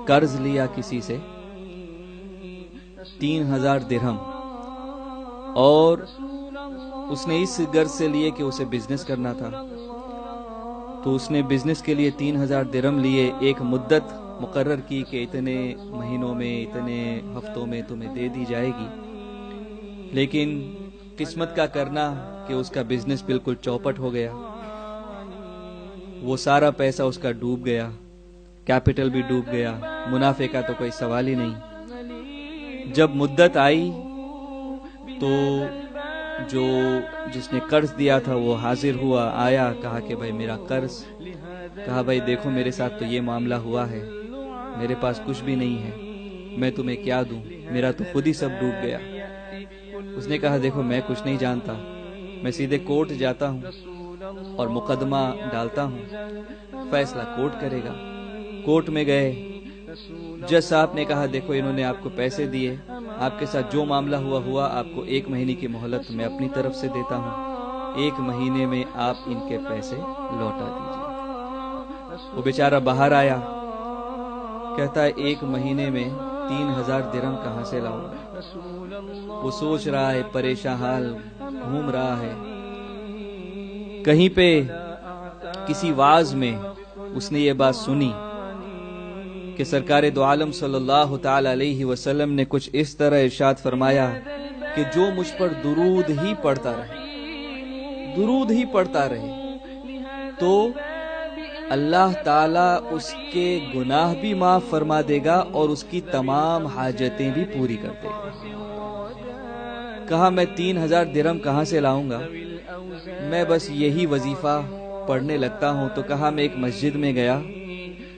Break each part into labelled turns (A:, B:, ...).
A: قرض لیا کسی سے 3000 درہم، اور اس نے اس غرض سے لیے کہ اسے بزنس کرنا تھا، تو اس نے بزنس کے لیے 3000 درہم لیے، ایک مدت مقرر کی کہ اتنے مہینوں میں اتنے ہفتوں میں تمہیں دے دی جائے گی، لیکن قسمت کا کرنا کہ اس کا بزنس بالکل چوپٹ ہو گیا، وہ سارا پیسہ اس کا ڈوب گیا، کیپٹل بھی ڈوب گیا، منافع کا تو کوئی سوال ہی نہیں۔ جب مدت آئی تو جس نے قرض دیا تھا وہ حاضر ہوا، آیا، کہا کہ بھائی میرا قرض، کہا بھائی دیکھو میرے ساتھ تو یہ معاملہ ہوا ہے، میرے پاس کچھ بھی نہیں ہے، میں تمہیں کیا دوں، میرا تو خود ہی سب ڈوب گیا۔ اس نے کہا دیکھو میں کچھ نہیں جانتا، میں سیدھے کورٹ جاتا ہوں اور مقدمہ ڈالتا ہوں، فیصلہ کورٹ کرے گا۔ کورٹ میں گئے، جج صاحب نے کہا دیکھو انہوں نے آپ کو پیسے دیے، آپ کے ساتھ جو معاملہ ہوا، آپ کو 1 مہینے کی مہلت میں اپنی طرف سے دیتا ہوں، 1 مہینے میں آپ ان کے پیسے لوٹا دیجیے۔ وہ بیچارہ باہر آیا، کہتا ہے 1 مہینے میں 3000 درہم کہاں سے لاؤں گا؟ وہ سوچ رہا ہے، پریشان حال گھوم رہا ہے۔ کہیں پہ کسی واعظ میں اس نے یہ بات سنی کہ سرکار دو عالم صلی اللہ تعالی علیہ وسلم نے کچھ اس طرح ارشاد فرمایا کہ جو مجھ پر درود ہی پڑھتا رہے تو اللہ تعالیٰ اس کے گناہ بھی معاف فرما دے گا اور اس کی تمام حاجتیں بھی پوری کر دے گا۔ کہا میں 3000 درہم کہاں سے لاؤں گا، میں بس یہی وظیفہ پڑھنے لگتا ہوں۔ تو کہا میں ایک مسجد میں گیا،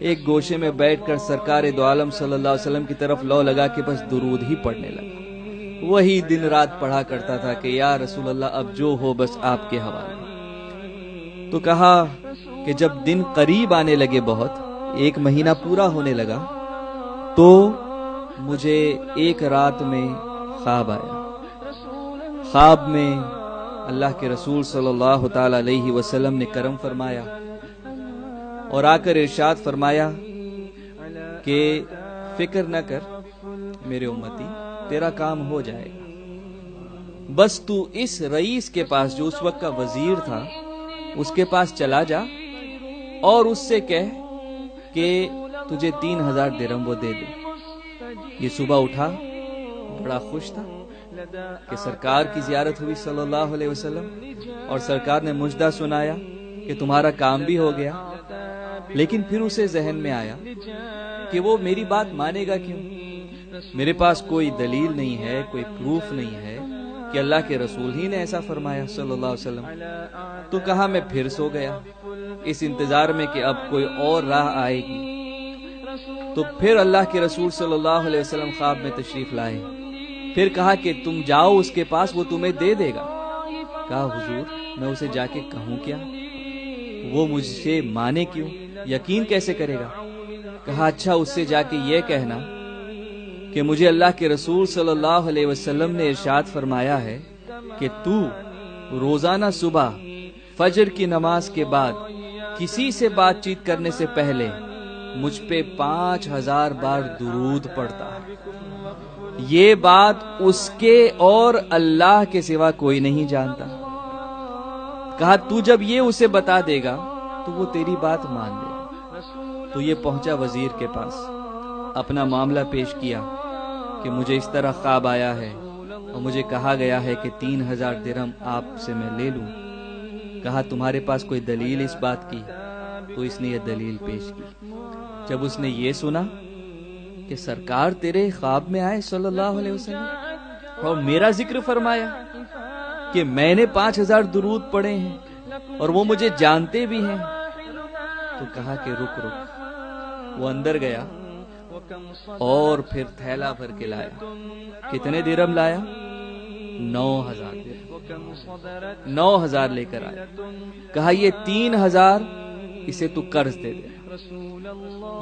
A: ایک گوشے میں بیٹھ کر سرکار دو عالم صلی اللہ علیہ وسلم کی طرف لو لگا کہ بس درود ہی پڑھنے لگا، وہی دن رات پڑھا کرتا تھا کہ یا رسول اللہ اب جو ہو بس آپ کے حوالے۔ تو کہا کہ جب دن قریب آنے لگے، بہت 1 مہینہ پورا ہونے لگا، تو مجھے ایک رات میں خواب آیا۔ خواب میں اللہ کے رسول صلی اللہ تعالی علیہ وسلم نے کرم فرمایا اور آ کر ارشاد فرمایا کہ فکر نہ کر میرے امتی، تیرا کام ہو جائے گا، بس تو اس رئیس کے پاس جو اس وقت کا وزیر تھا اس کے پاس چلا جا اور اس سے کہہ کہ تجھے 3000 درہم وہ دے دے۔ یہ صبح اٹھا، بڑا خوش تھا کہ سرکار کی زیارت ہوئی صلی اللہ علیہ وسلم، اور سرکار نے مجدہ سنایا کہ تمہارا کام بھی ہو گیا۔ لیکن پھر اسے ذہن میں آیا کہ وہ میری بات مانے گا کیوں؟ میرے پاس کوئی دلیل نہیں ہے، کوئی پروف نہیں ہے کہ اللہ کے رسول ہی نے ایسا فرمایا صلی اللہ علیہ وسلم۔ تو کہا میں پھر سو گیا اس انتظار میں کہ اب کوئی اور راہ آئے گی۔ تو پھر اللہ کے رسول صلی اللہ علیہ وسلم خواب میں تشریف لائے، پھر کہا کہ تم جاؤ اس کے پاس، وہ تمہیں دے دے گا۔ کہا حضور میں اسے جا کے کہوں کیا، وہ مجھ سے مانے کیوں، یقین کیسے کرے گا؟ کہا اچھا اس سے جا کے یہ کہنا کہ مجھے اللہ کے رسول صلی اللہ علیہ وسلم نے ارشاد فرمایا ہے کہ تو روزانہ صبح فجر کی نماز کے بعد کسی سے بات چیت کرنے سے پہلے مجھ پہ 5000 بار درود پڑتا ہے، یہ بات اس کے اور اللہ کے سوا کوئی نہیں جانتا۔ کہا تو جب یہ اسے بتا دے گا تو وہ تیری بات مان لے گا۔ تو یہ پہنچا وزیر کے پاس، اپنا معاملہ پیش کیا کہ مجھے اس طرح خواب آیا ہے اور مجھے کہا گیا ہے کہ 3000 درہم آپ سے میں لے لوں۔ کہا تمہارے پاس کوئی دلیل اس بات کی؟ تو اس نے یہ دلیل پیش کی۔ جب اس نے یہ سنا کہ سرکار تیرے خواب میں آئے صلی اللہ علیہ وسلم اور میرا ذکر فرمایا کہ میں نے 5000 درود پڑھے ہیں اور وہ مجھے جانتے بھی ہیں، تو کہا کہ رک۔ وہ اندر گیا اور پھر تھیلا بھر کے لایا۔ کتنے درہم لایا؟ 9000 درہم، 9000 لے کر آیا۔ کہا یہ 3000 اسے تو قرض دے دے،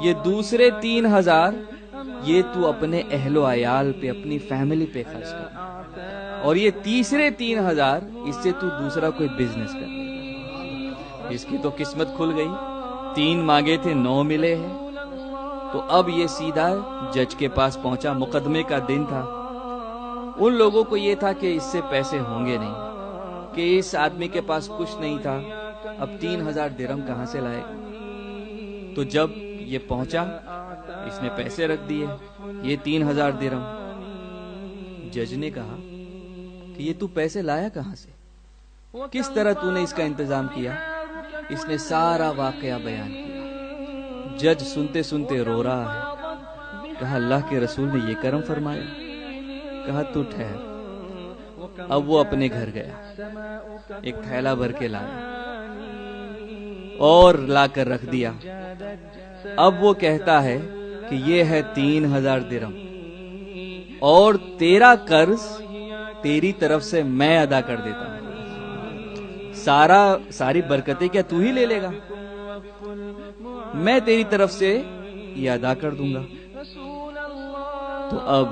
A: یہ دوسرے 3000 یہ تو اپنے اہل و عیال پہ، اپنی فیملی پہ خرچ کر، اور یہ تیسرے 3000 اس سے تو دوسرا کوئی بزنس کر۔ اس کی تو قسمت کھل گئی، 3 مانگے تھے 9 ملے ہیں۔ تو اب یہ سیدھا جج کے پاس پہنچا، مقدمے کا دن تھا۔ ان لوگوں کو یہ تھا کہ اس سے پیسے ہوں گے نہیں، کہ اس آدمی کے پاس کچھ نہیں تھا، اب 3000 درہم کہاں سے لائے۔ تو جب یہ پہنچا، اس نے پیسے رکھ دیے، یہ 3000 درہم۔ جج نے کہا کہ یہ تو پیسے لایا کہاں سے، کس طرح تو نے اس کا انتظام کیا؟ اس نے سارا واقعہ بیان کیا۔ جج سنتے سنتے رو رہا ہے۔ کہا اللہ کے رسول نے یہ کرم فرمایا؟ کہا تو ٹھہر۔ اب وہ اپنے گھر گیا، ایک تھیلا بھر کے لایا اور لا کر رکھ دیا۔ اب وہ کہتا ہے کہ یہ ہے 3000 درہم اور تیرا قرض تیری طرف سے میں ادا کر دیتا ہوں، ساری برکتیں کیا تو ہی لے لے گا؟ میں تیری طرف سے یہ ادا کر دوں گا۔ تو اب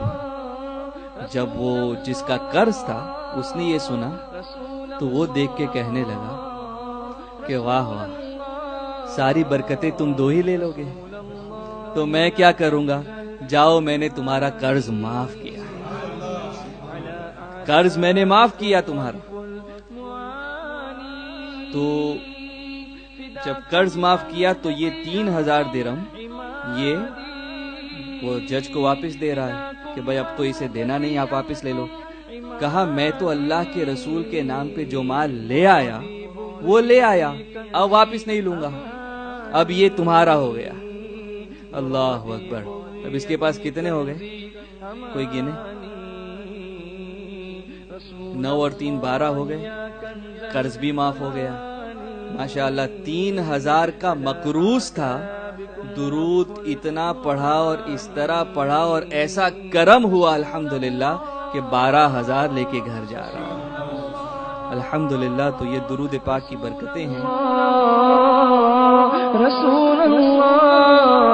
A: جب وہ جس کا قرض تھا اس نے یہ سنا تو وہ دیکھ کے کہنے لگا کہ واہ واہ، ساری برکتیں تم دو ہی لے لو گے، تو میں کیا کروں گا؟ جاؤ، میں نے تمہارا قرض معاف کیا، قرض میں نے معاف کیا تمہارا۔ تو جب قرض معاف کیا تو یہ 3000 درہم یہ وہ جج کو واپس دے رہا ہے کہ بھائی اب تو اسے دینا نہیں، آپ واپس لے لو۔ کہا میں تو اللہ کے رسول کے نام پہ جو مال لے آیا وہ لے آیا، اب واپس نہیں لوں گا، اب یہ تمہارا ہو گیا۔ اللہ اکبر۔ اب اس کے پاس کتنے ہو گئے؟ کوئی گنے؟ 9 اور 3 12 ہو گئے، قرض بھی معاف ہو گیا۔ ماشاءاللہ 3000 کا مقروض تھا، درود اتنا پڑھا اور اس طرح پڑھا اور ایسا کرم ہوا الحمدللہ کہ 12000 لے کے گھر جا رہا ہے الحمدللہ۔ تو یہ درود پاک کی برکتیں ہیں۔
B: رسول اللہ